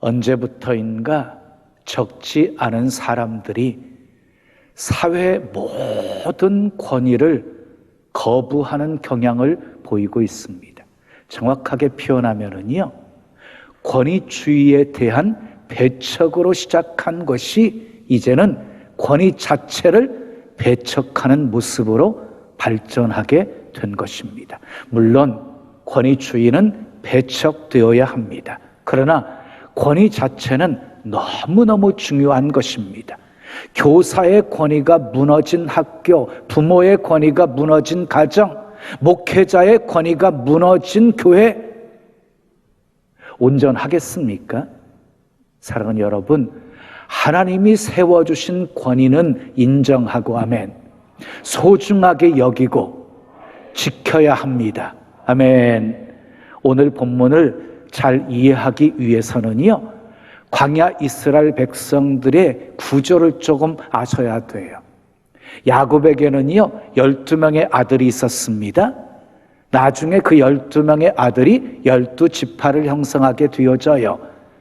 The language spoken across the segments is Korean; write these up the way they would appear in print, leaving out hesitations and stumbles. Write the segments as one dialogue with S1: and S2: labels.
S1: 언제부터인가 적지 않은 사람들이 사회의 모든 권위를 거부하는 경향을 보이고 있습니다. 정확하게 표현하면은요, 권위주의에 대한 배척으로 시작한 것이 이제는 권위 자체를 배척하는 모습으로 발전하게 된 것입니다. 물론 권위주의는 배척되어야 합니다. 그러나 권위 자체는 너무너무 중요한 것입니다. 교사의 권위가 무너진 학교, 부모의 권위가 무너진 가정, 목회자의 권위가 무너진 교회, 온전하겠습니까? 사랑하는 여러분, 하나님이 세워주신 권위는 인정하고 아멘, 소중하게 여기고 지켜야 합니다. 아멘. 오늘 본문을 잘 이해하기 위해서는요, 광야 이스라엘 백성들의 구조를 조금 아셔야 돼요. 야곱에게는요 12명의 아들이 있었습니다. 나중에 그 12명의 아들이 12지파를 형성하게 되어져요.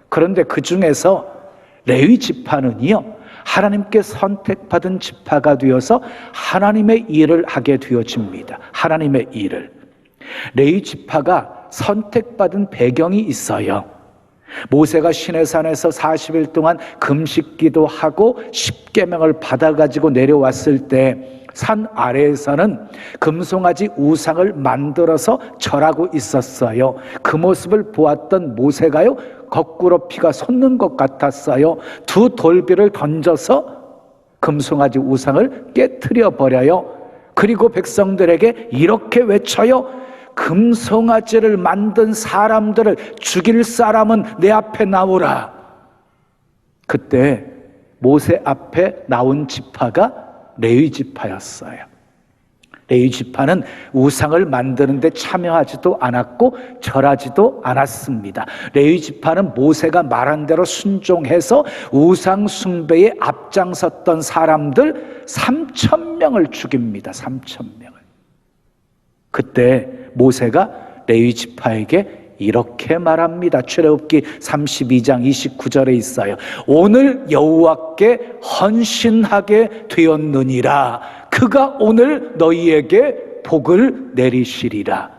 S1: 그런데 그 중에서 레위 지파는요, 하나님께 선택받은 지파가 되어서 하나님의 일을 하게 되어집니다. 하나님의 일을. 레위 지파가 선택받은 배경이 있어요. 모세가 시내산에서 40일 동안 금식기도 하고 십계명을 받아가지고 내려왔을 때 산 아래에서는 금송아지 우상을 만들어서 절하고 있었어요. 그 모습을 보았던 모세가요, 거꾸로 피가 솟는 것 같았어요. 두 돌비를 던져서 금송아지 우상을 깨트려 버려요. 그리고 백성들에게 이렇게 외쳐요. 금송아지를 만든 사람들을 죽일 사람은 내 앞에 나오라. 그때 모세 앞에 나온 지파가 레위 지파였어요. 레위 지파는 우상을 만드는데 참여하지도 않았고 절하지도 않았습니다. 레위 지파는 모세가 말한 대로 순종해서 우상 숭배에 앞장섰던 사람들 3,000명을 죽입니다. 3,000명을. 그때 모세가 레위 지파에게 이렇게 말합니다. 출애굽기 32장 29절에 있어요. 오늘 여호와께 헌신하게 되었느니라. 그가 오늘 너희에게 복을 내리시리라.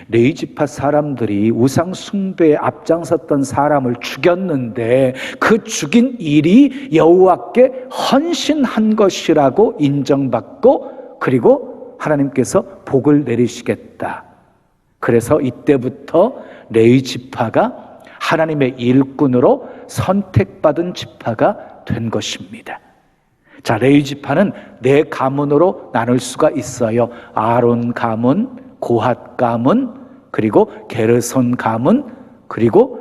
S1: 레위 지파 사람들이 우상 숭배에 앞장섰던 사람을 죽였는데 그 죽인 일이 여호와께 헌신한 것이라고 인정받고, 그리고 하나님께서 복을 내리시겠다. 그래서 이때부터 레위 지파가 하나님의 일꾼으로 선택받은 지파가 된 것입니다. 자, 레위 지파는 네 가문으로 나눌 수가 있어요. 아론 가문, 고핫 가문, 그리고 게르손 가문, 그리고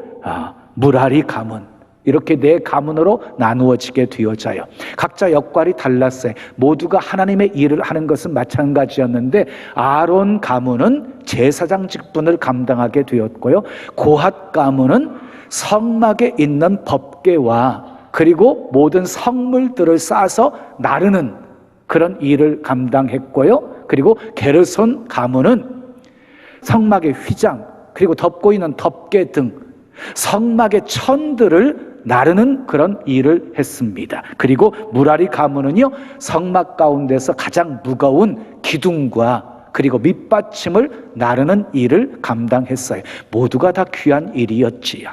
S1: 무라리 가문, 이렇게 네 가문으로 나누어지게 되어져요. 각자 역할이 달랐어요. 모두가 하나님의 일을 하는 것은 마찬가지였는데 아론 가문은 제사장 직분을 감당하게 되었고요, 고핫 가문은 성막에 있는 법궤와 그리고 모든 성물들을 싸서 나르는 그런 일을 감당했고요, 그리고 게르손 가문은 성막의 휘장, 그리고 덮고 있는 덮개 등 성막의 천들을 나르는 그런 일을 했습니다. 그리고 무라리 가문은요, 성막 가운데서 가장 무거운 기둥과 그리고 밑받침을 나르는 일을 감당했어요. 모두가 다 귀한 일이었지요.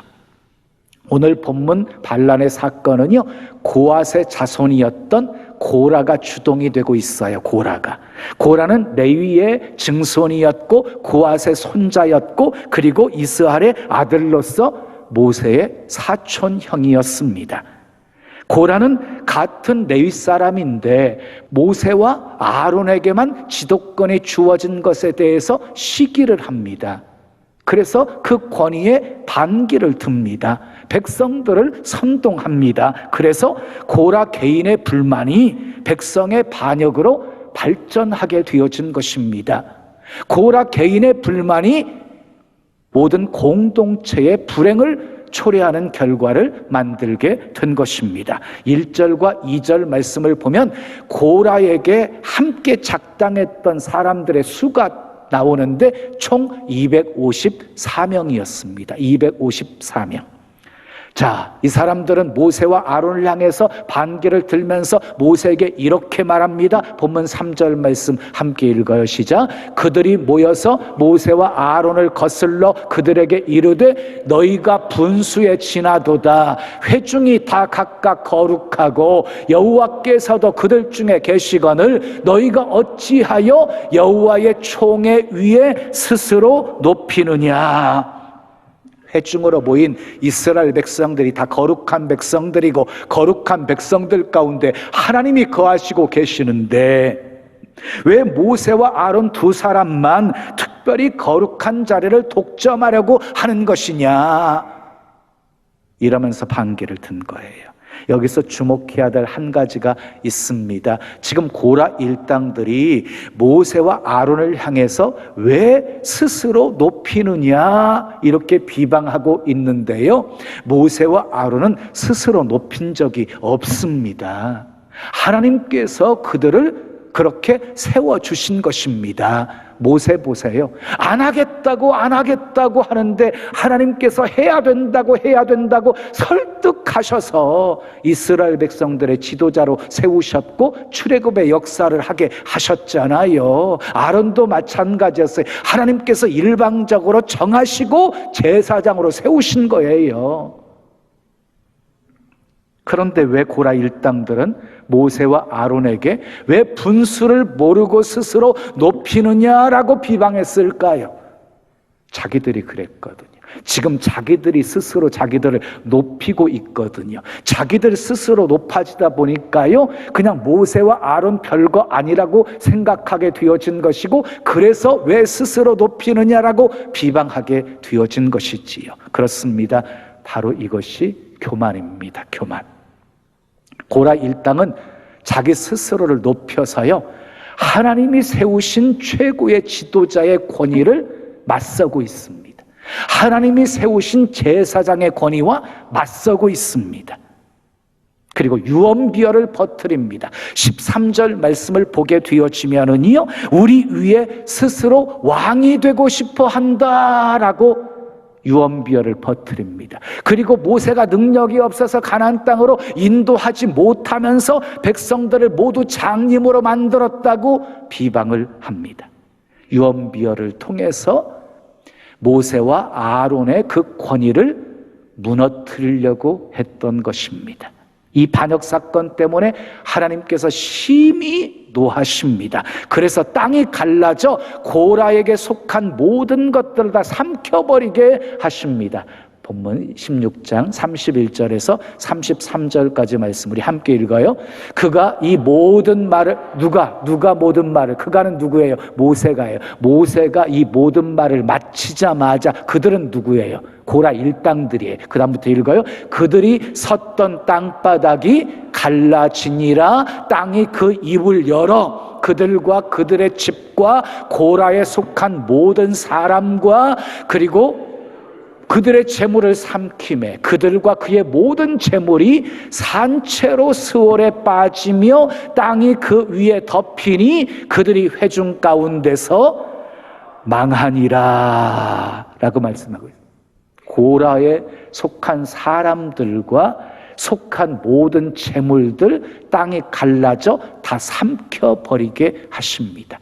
S1: 오늘 본문 반란의 사건은요, 고핫의 자손이었던 고라가 주동이 되고 있어요. 고라는 레위의 증손이었고 고핫의 손자였고 그리고 이스라엘의 아들로서 모세의 사촌형이었습니다. 고라는 같은 레위 사람인데 모세와 아론에게만 지도권이 주어진 것에 대해서 시기를 합니다. 그래서 그 권위에 반기를 듭니다. 백성들을 선동합니다. 그래서 고라 개인의 불만이 백성의 반역으로 발전하게 되어진 것입니다. 고라 개인의 불만이 모든 공동체의 불행을 초래하는 결과를 만들게 된 것입니다. 1절과 2절 말씀을 보면 고라에게 함께 작당했던 사람들의 수가 나오는데 총 254명이었습니다. 254명. 자, 이 사람들은 모세와 아론을 향해서 반기를 들면서 모세에게 이렇게 말합니다. 본문 3절 말씀 함께 읽어요. 시작. 그들이 모여서 모세와 아론을 거슬러 그들에게 이르되 너희가 분수에 지나도다. 회중이 다 각각 거룩하고 여호와께서도 그들 중에 계시거늘 너희가 어찌하여 여호와의 총회 위에 스스로 높이느냐. 회중으로 모인 이스라엘 백성들이 다 거룩한 백성들이고 거룩한 백성들 가운데 하나님이 거하시고 계시는데 왜 모세와 아론 두 사람만 특별히 거룩한 자리를 독점하려고 하는 것이냐, 이러면서 반기를 든 거예요. 여기서 주목해야 될 한 가지가 있습니다. 지금 고라 일당들이 모세와 아론을 향해서 왜 스스로 높이느냐 이렇게 비방하고 있는데요, 모세와 아론은 스스로 높인 적이 없습니다. 하나님께서 그들을 그렇게 세워주신 것입니다. 모세 보세요. 안 하겠다고 하는데 하나님께서 해야 된다고 설득하셔서 이스라엘 백성들의 지도자로 세우셨고 출애굽의 역사를 하게 하셨잖아요. 아론도 마찬가지였어요. 하나님께서 일방적으로 정하시고 제사장으로 세우신 거예요. 그런데 왜 고라 일당들은 모세와 아론에게 왜 분수를 모르고 스스로 높이느냐라고 비방했을까요? 자기들이 그랬거든요. 지금 자기들이 스스로 자기들을 높이고 있거든요. 자기들 스스로 높아지다 보니까요, 그냥 모세와 아론 별거 아니라고 생각하게 되어진 것이고, 그래서 왜 스스로 높이느냐라고 비방하게 되어진 것이지요. 그렇습니다. 바로 이것이 교만입니다. 교만. 고라 일당은 자기 스스로를 높여서요, 하나님이 세우신 최고의 지도자의 권위를 맞서고 있습니다. 하나님이 세우신 제사장의 권위와 맞서고 있습니다. 그리고 유언비어를 퍼뜨립니다. 13절 말씀을 보게 되어지면은요, 우리 위에 스스로 왕이 되고 싶어 한다라고 유언비어를 퍼뜨립니다. 그리고 모세가 능력이 없어서 가나안 땅으로 인도하지 못하면서 백성들을 모두 장님으로 만들었다고 비방을 합니다. 유언비어를 통해서 모세와 아론의 그 권위를 무너뜨리려고 했던 것입니다. 이 반역 사건 때문에 하나님께서 심히 노하십니다. 그래서 땅이 갈라져 고라에게 속한 모든 것들을 다 삼켜버리게 하십니다. 본문 16장 31절에서 33절까지 말씀 우리 함께 읽어요. 그가 이 모든 말을 누가 모든 말을, 그가는 누구예요? 모세가예요. 모세가 이 모든 말을 마치자마자 그들은 누구예요? 고라 일당들이에요. 그 다음부터 읽어요. 그들이 섰던 땅바닥이 갈라지니라. 땅이 그 입을 열어 그들과 그들의 집과 고라에 속한 모든 사람과 그리고 그들의 재물을 삼키매 그들과 그의 모든 재물이 산채로 스올에 빠지며 땅이 그 위에 덮이니 그들이 회중 가운데서 망하니라 라고 말씀하고 있습니다. 고라에 속한 사람들과 속한 모든 재물들 땅이 갈라져 다 삼켜버리게 하십니다.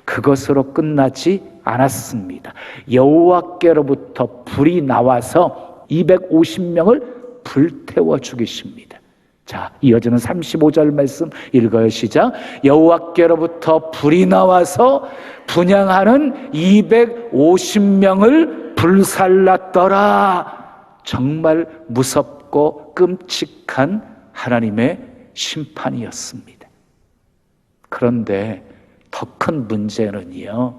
S1: 그것으로 끝나지 않았습니다. 여호와께로부터 불이 나와서 250명을 불태워 죽이십니다. 자, 이어지는 35절 말씀 읽어요. 시작. 여호와께로부터 불이 나와서 분향하는 250명을 불살랐더라. 정말 무섭고 끔찍한 하나님의 심판이었습니다. 그런데 더 큰 문제는요,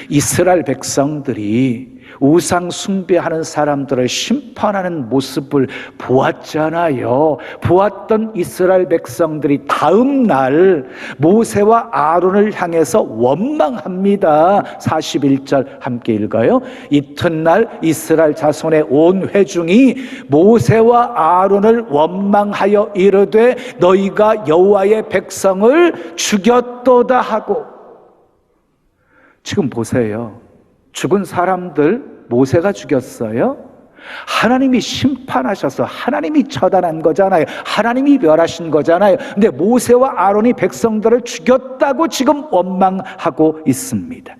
S1: 이스라엘 백성들이 우상 숭배하는 사람들을 심판하는 모습을 보았잖아요. 보았던 이스라엘 백성들이 다음 날 모세와 아론을 향해서 원망합니다. 41절 함께 읽어요. 이튿날 이스라엘 자손의 온 회중이 모세와 아론을 원망하여 이르되 너희가 여호와의 백성을 죽였도다 하고. 지금 보세요. 죽은 사람들 모세가 죽였어요? 하나님이 심판하셔서 하나님이 처단한 거잖아요. 하나님이 멸하신 거잖아요. 근데 모세와 아론이 백성들을 죽였다고 지금 원망하고 있습니다.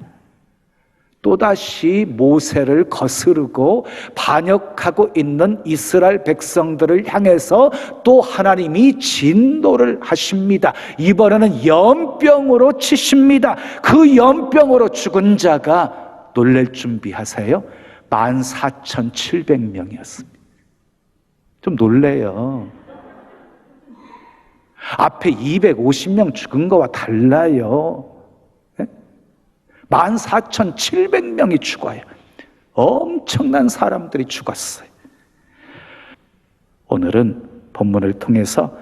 S1: 또다시 모세를 거스르고 반역하고 있는 이스라엘 백성들을 향해서 또 하나님이 진노를 하십니다. 이번에는 연병으로 치십니다. 그 연병으로 죽은 자가 놀랄 준비하세요. 14,700명이었습니다. 좀 놀래요. 앞에 250명 죽은 거와 달라요. 14,700명이 죽어요. 엄청난 사람들이 죽었어요. 오늘은 본문을 통해서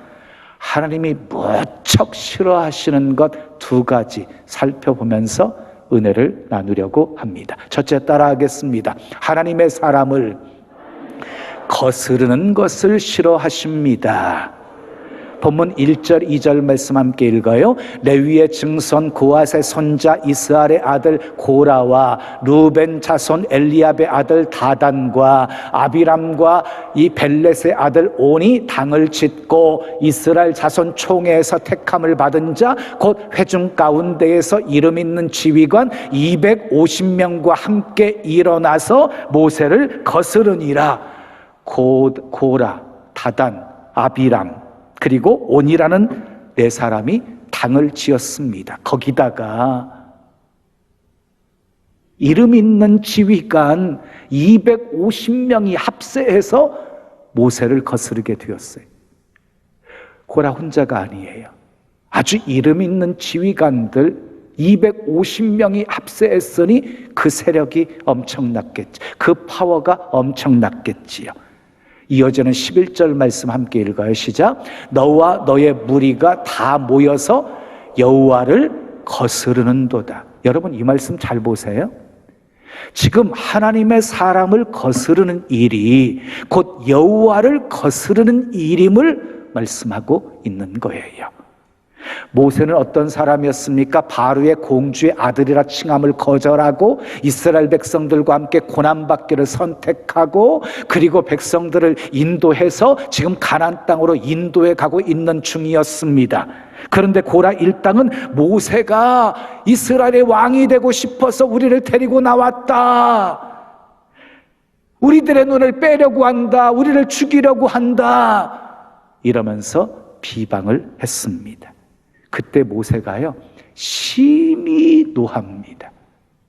S1: 하나님이 무척 싫어하시는 것 2가지 살펴보면서 은혜를 나누려고 합니다. 첫째, 따라하겠습니다. 하나님의 사람을 거스르는 것을 싫어하십니다. 본문 1절 2절 말씀 함께 읽어요. 레위의 증손 고앗의 손자 이스라엘의 아들 고라와 루벤 자손 엘리압의 아들 다단과 아비람과 이 벨렛의 아들 온이 당을 짓고 이스라엘 자손 총회에서 택함을 받은 자 곧 회중 가운데에서 이름 있는 지휘관 250명과 함께 일어나서 모세를 거스르니라. 고라, 다단, 아비람 그리고 온이라는 4사람이 당을 지었습니다. 거기다가 이름 있는 지휘관 250명이 합세해서 모세를 거스르게 되었어요. 고라 혼자가 아니에요. 아주 이름 있는 지휘관들 250명이 합세했으니 그 세력이 엄청났겠지. 그 파워가 엄청났겠지요. 이어지는 11절 말씀 함께 읽어요. 시작. 너와 너의 무리가 다 모여서 여호와를 거스르는도다. 여러분 이 말씀 잘 보세요. 지금 하나님의 사람을 거스르는 일이 곧 여호와를 거스르는 일임을 말씀하고 있는 거예요. 모세는 어떤 사람이었습니까? 바로의 공주의 아들이라 칭함을 거절하고 이스라엘 백성들과 함께 고난받기를 선택하고 그리고 백성들을 인도해서 지금 가나안 땅으로 인도해 가고 있는 중이었습니다. 그런데 고라 일당은 모세가 이스라엘의 왕이 되고 싶어서 우리를 데리고 나왔다. 우리들의 눈을 빼려고 한다. 우리를 죽이려고 한다. 이러면서 비방을 했습니다. 그때 모세가요 심히 노합니다.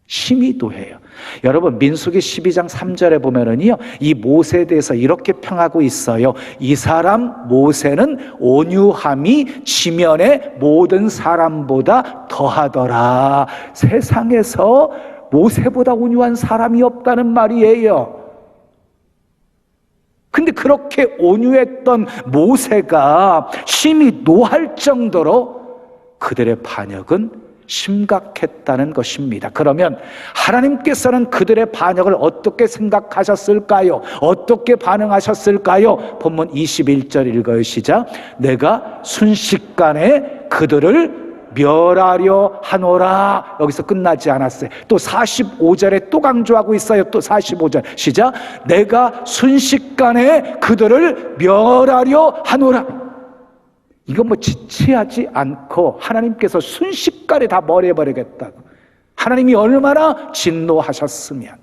S1: 심히 노해요. 여러분 민수기 12장 3절에 보면은요 이 모세에 대해서 이렇게 평하고 있어요. 이 사람 모세는 온유함이 지면의 모든 사람보다 더하더라. 세상에서 모세보다 온유한 사람이 없다는 말이에요. 근데 그렇게 온유했던 모세가 심히 노할 정도로 그들의 반역은 심각했다는 것입니다. 그러면 하나님께서는 그들의 반역을 어떻게 생각하셨을까요? 어떻게 반응하셨을까요? 본문 21절 읽어요. 시작. 내가 순식간에 그들을 멸하려 하노라. 여기서 끝나지 않았어요. 또 45절에 또 강조하고 있어요. 또 45절 시작. 내가 순식간에 그들을 멸하려 하노라. 이거 뭐 지체하지 않고 하나님께서 순식간에 다 멸해버리겠다고. 하나님이 얼마나 진노하셨으면.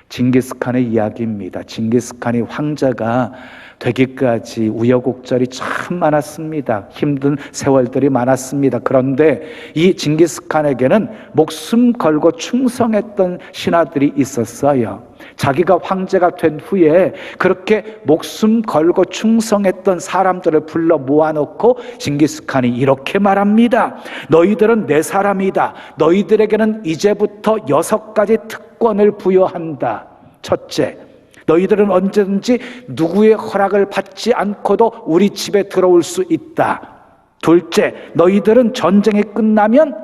S1: 징기스칸의 이야기입니다. 징기스칸이 황제가 되기까지 우여곡절이 참 많았습니다. 힘든 세월들이 많았습니다. 그런데 이 징기스칸에게는 목숨 걸고 충성했던 신하들이 있었어요. 자기가 황제가 된 후에 그렇게 목숨 걸고 충성했던 사람들을 불러 모아놓고 징기스칸이 이렇게 말합니다. 너희들은 내 사람이다. 너희들에게는 이제부터 6가지 특권을 부여한다. 첫째, 너희들은 언제든지 누구의 허락을 받지 않고도 우리 집에 들어올 수 있다. 둘째, 너희들은 전쟁이 끝나면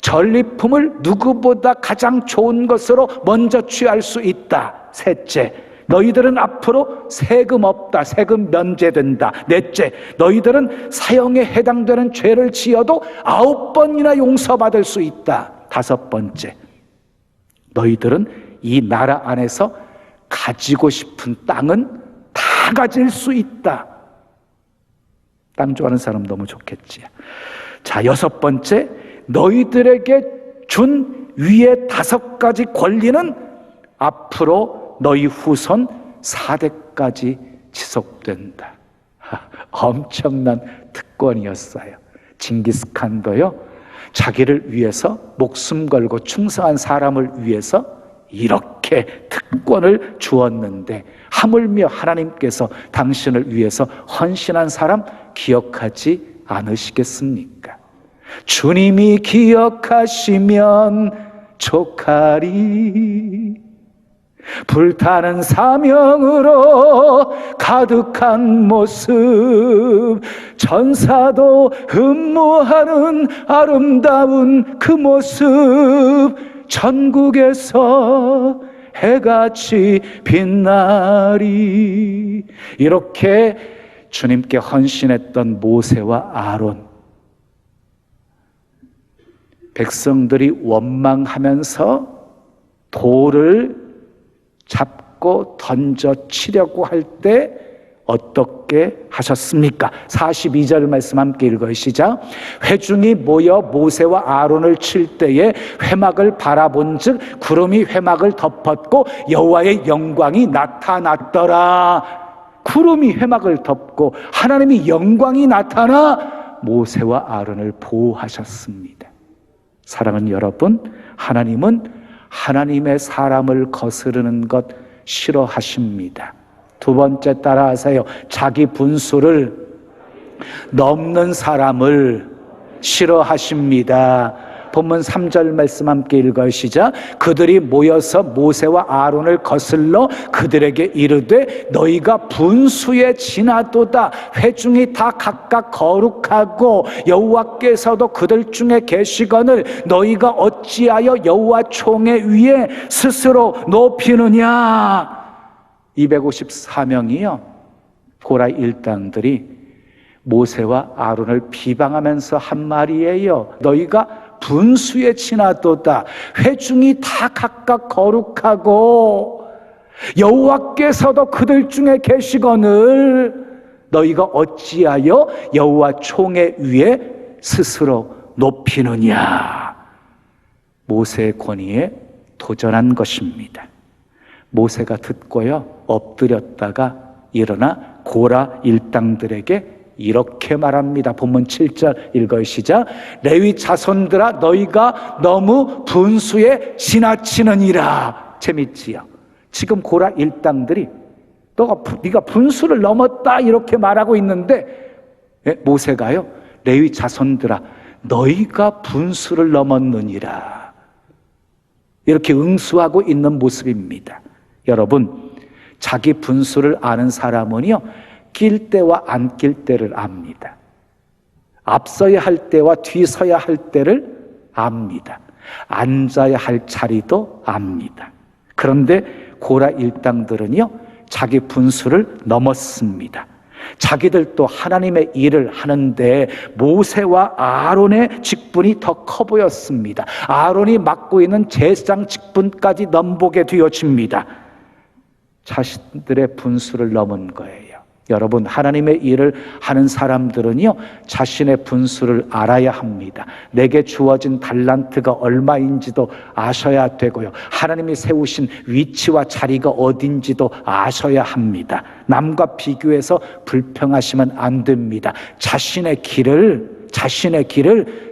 S1: 전리품을 누구보다 가장 좋은 것으로 먼저 취할 수 있다. 셋째, 너희들은 앞으로 세금 없다. 세금 면제된다. 넷째, 너희들은 사형에 해당되는 죄를 지어도 9번이나 용서받을 수 있다. 5번째, 너희들은 이 나라 안에서 가지고 싶은 땅은 다 가질 수 있다. 땅 좋아하는 사람 너무 좋겠지. 자, 6번째, 너희들에게 준 위에 5가지 권리는 앞으로 너희 후손 4대까지 지속된다. 엄청난 특권이었어요. 징기스칸도요, 자기를 위해서 목숨 걸고 충성한 사람을 위해서 이렇게 특권을 주었는데 하물며 하나님께서 당신을 위해서 헌신한 사람 기억하지 않으시겠습니까? 주님이 기억하시면 족하리. 불타는 사명으로 가득한 모습, 천사도 흠모하는 아름다운 그 모습, 천국에서 해같이 빛나리. 이렇게 주님께 헌신했던 모세와 아론, 백성들이 원망하면서 돌을 잡고 던져 치려고 할 때 어떻게 하셨습니까? 42절 말씀 함께 읽어요. 시작. 회중이 모여 모세와 아론을 칠 때에 회막을 바라본 즉 구름이 회막을 덮었고 여호와의 영광이 나타났더라. 구름이 회막을 덮고 하나님의 영광이 나타나 모세와 아론을 보호하셨습니다. 사랑하는 여러분, 하나님은 하나님의 사람을 거스르는 것 싫어하십니다. 2번째 따라하세요. 자기 분수를 넘는 사람을 싫어하십니다. 본문 3절 말씀 함께 읽어요. 시작. 그들이 모여서 모세와 아론을 거슬러 그들에게 이르되 너희가 분수에 지나도다. 회중이 다 각각 거룩하고 여호와께서도 그들 중에 계시거늘 너희가 어찌하여 여호와 총회 위에 스스로 높이느냐. 254명이요 고라 일당들이 모세와 아론을 비방하면서 한 말이에요. 너희가 분수에 지나도다. 회중이 다 각각 거룩하고 여호와께서도 그들 중에 계시거늘 너희가 어찌하여 여호와 총회 위에 스스로 높이느냐. 모세의 권위에 도전한 것입니다. 모세가 듣고요 엎드렸다가 일어나 고라 일당들에게 이렇게 말합니다. 본문 7절 읽어요. 시작. 레위 자손들아 너희가 너무 분수에 지나치느니라. 재밌지요? 지금 고라 일당들이 네가 분수를 넘었다 이렇게 말하고 있는데 모세가요 레위 자손들아 너희가 분수를 넘었느니라 이렇게 응수하고 있는 모습입니다. 여러분, 자기 분수를 아는 사람은요 낄 때와 안 낄 때를 압니다. 앞서야 할 때와 뒤서야 할 때를 압니다. 앉아야 할 자리도 압니다. 그런데 고라 일당들은요 자기 분수를 넘었습니다. 자기들도 하나님의 일을 하는데 모세와 아론의 직분이 더 커 보였습니다. 아론이 맡고 있는 제사장 직분까지 넘보게 되어집니다. 자신들의 분수를 넘은 거예요. 여러분, 하나님의 일을 하는 사람들은요 자신의 분수를 알아야 합니다. 내게 주어진 달란트가 얼마인지도 아셔야 되고요 하나님이 세우신 위치와 자리가 어딘지도 아셔야 합니다. 남과 비교해서 불평하시면 안 됩니다. 자신의 길을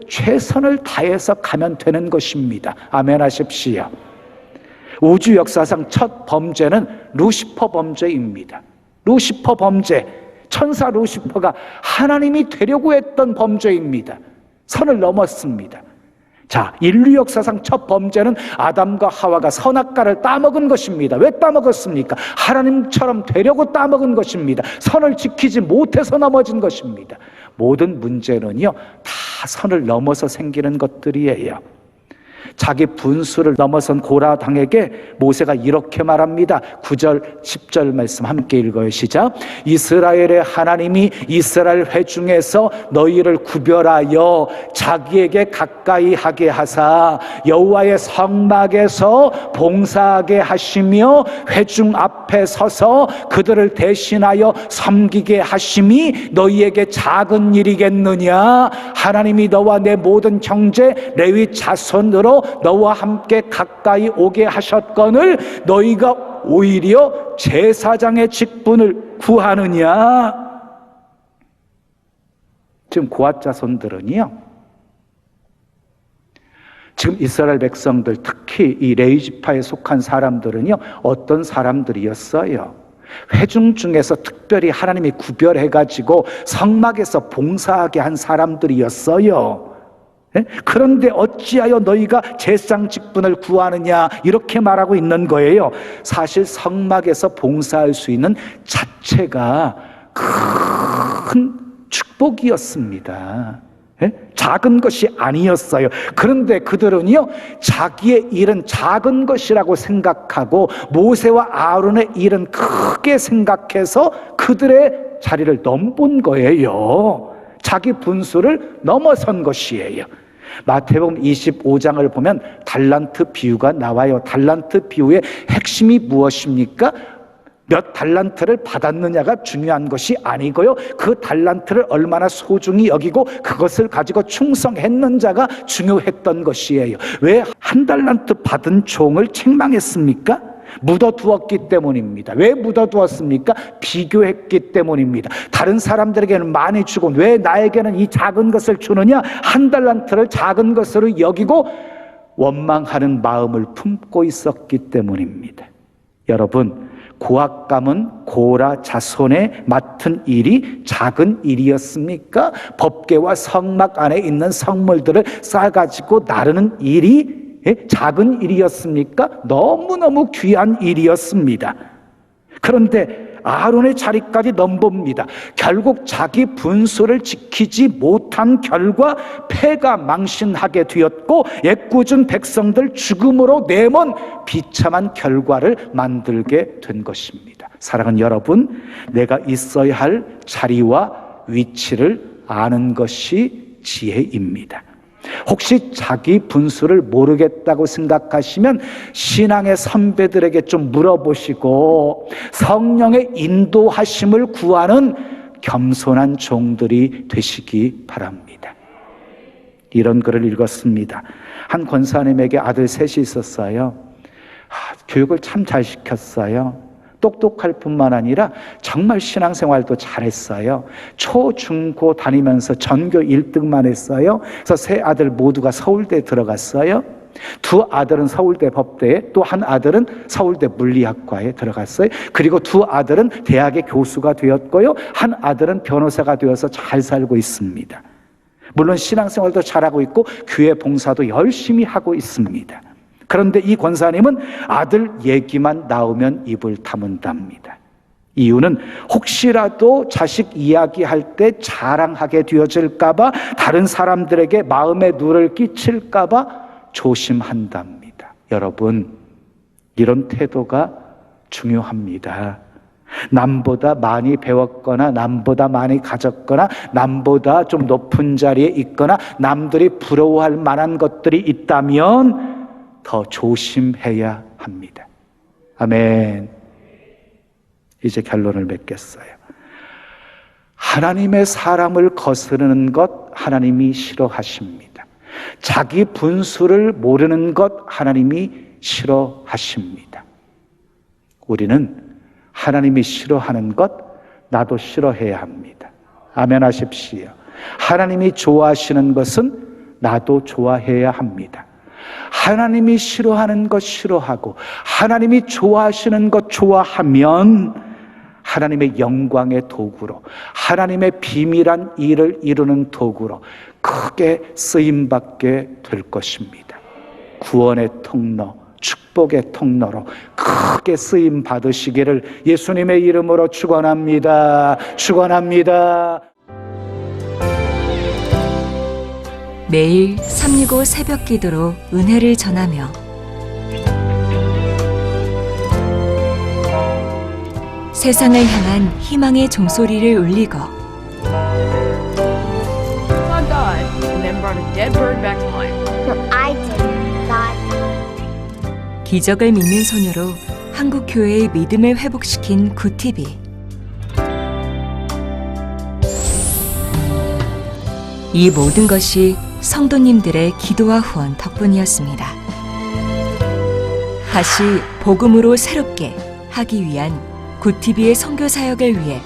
S1: 최선을 다해서 가면 되는 것입니다. 아멘 하십시오. 우주 역사상 첫 범죄는 루시퍼 범죄입니다. 루시퍼 범죄, 천사 루시퍼가 하나님이 되려고 했던 범죄입니다. 선을 넘었습니다. 자, 인류 역사상 첫 범죄는 아담과 하와가 선악과를 따먹은 것입니다. 왜 따먹었습니까? 하나님처럼 되려고 따먹은 것입니다. 선을 지키지 못해서 넘어진 것입니다. 모든 문제는요 다 선을 넘어서 생기는 것들이에요. 자기 분수를 넘어선 고라당에게 모세가 이렇게 말합니다. 9절 10절 말씀 함께 읽어요. 시작. 이스라엘의 하나님이 이스라엘 회중에서 너희를 구별하여 자기에게 가까이 하게 하사 여호와의 성막에서 봉사하게 하시며 회중 앞에 서서 그들을 대신하여 섬기게 하심이 너희에게 작은 일이겠느냐. 하나님이 너와 내 모든 형제 레위 자손으로 너와 함께 가까이 오게 하셨거늘 너희가 오히려 제사장의 직분을 구하느냐. 지금 고앗 자손들은요, 지금 이스라엘 백성들, 특히 이 레위 지파에 속한 사람들은요, 어떤 사람들이었어요? 회중 중에서 특별히 하나님이 구별해가지고 성막에서 봉사하게 한 사람들이었어요. 그런데 어찌하여 너희가 제사장 직분을 구하느냐, 이렇게 말하고 있는 거예요. 사실 성막에서 봉사할 수 있는 자체가 큰 축복이었습니다. 작은 것이 아니었어요. 그런데 그들은요, 자기의 일은 작은 것이라고 생각하고 모세와 아론의 일은 크게 생각해서 그들의 자리를 넘본 거예요. 자기 분수를 넘어선 것이에요. 마태복음 25장을 보면 달란트 비유가 나와요. 달란트 비유의 핵심이 무엇입니까? 몇 달란트를 받았느냐가 중요한 것이 아니고요, 그 달란트를 얼마나 소중히 여기고 그것을 가지고 충성했는 자가 중요했던 것이에요. 왜 한 달란트 받은 종을 책망했습니까? 묻어두었기 때문입니다. 왜 묻어두었습니까? 비교했기 때문입니다. 다른 사람들에게는 많이 주고 왜 나에게는 이 작은 것을 주느냐? 한 달란트를 작은 것으로 여기고 원망하는 마음을 품고 있었기 때문입니다. 여러분, 고앗감은 고라 자손의 맡은 일이 작은 일이었습니까? 법궤와 성막 안에 있는 성물들을 싸가지고 나르는 일이 작은 일이었습니까? 너무너무 귀한 일이었습니다. 그런데 아론의 자리까지 넘봅니다. 결국 자기 분수를 지키지 못한 결과 패가 망신하게 되었고 애꿎은 백성들 죽음으로 내몬 비참한 결과를 만들게 된 것입니다. 사랑하는 여러분, 내가 있어야 할 자리와 위치를 아는 것이 지혜입니다. 혹시 자기 분수를 모르겠다고 생각하시면 신앙의 선배들에게 좀 물어보시고 성령의 인도하심을 구하는 겸손한 종들이 되시기 바랍니다. 이런 글을 읽었습니다. 한 권사님에게 아들 셋이 있었어요. 교육을 참 잘 시켰어요. 똑똑할 뿐만 아니라 정말 신앙생활도 잘했어요. 초, 중, 고 다니면서 전교 1등만 했어요. 그래서 세 아들 모두가 서울대에 들어갔어요. 두 아들은 서울대 법대에, 또 한 아들은 서울대 물리학과에 들어갔어요. 그리고 두 아들은 대학의 교수가 되었고요, 한 아들은 변호사가 되어서 잘 살고 있습니다. 물론 신앙생활도 잘하고 있고 교회 봉사도 열심히 하고 있습니다. 그런데 이 권사님은 아들 얘기만 나오면 입을 다문답니다. 이유는 혹시라도 자식 이야기할 때 자랑하게 되어질까 봐, 다른 사람들에게 마음에 누를 끼칠까 봐 조심한답니다. 여러분, 이런 태도가 중요합니다. 남보다 많이 배웠거나 남보다 많이 가졌거나 남보다 좀 높은 자리에 있거나 남들이 부러워할 만한 것들이 있다면 더 조심해야 합니다. 아멘. 이제 결론을 맺겠어요. 하나님의 사람을 거스르는 것 하나님이 싫어하십니다. 자기 분수를 모르는 것 하나님이 싫어하십니다. 우리는 하나님이 싫어하는 것 나도 싫어해야 합니다. 아멘 하십시오. 하나님이 좋아하시는 것은 나도 좋아해야 합니다. 하나님이 싫어하는 것 싫어하고 하나님이 좋아하시는 것 좋아하면 하나님의 영광의 도구로, 하나님의 비밀한 일을 이루는 도구로 크게 쓰임받게 될 것입니다. 구원의 통로, 축복의 통로로 크게 쓰임 받으시기를 예수님의 이름으로 축원합니다. 축원합니다.
S2: 매일 365 새벽 기도로 은혜를 전하며 세상을 향한 희망의 종소리를 울리고
S3: saw God and then brought a dead bird back to life.
S4: No, I didn't. God.
S2: 기적을 믿는 소녀로 한국 교회의 믿음을 회복시킨 굿TV. 이 모든 것이 성도님들의 기도와 후원 덕분이었습니다. 다시 복음으로 새롭게 하기 위한 굿TV의 선교 사역을 위해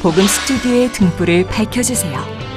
S2: 복음 스튜디오의 등불을 밝혀주세요.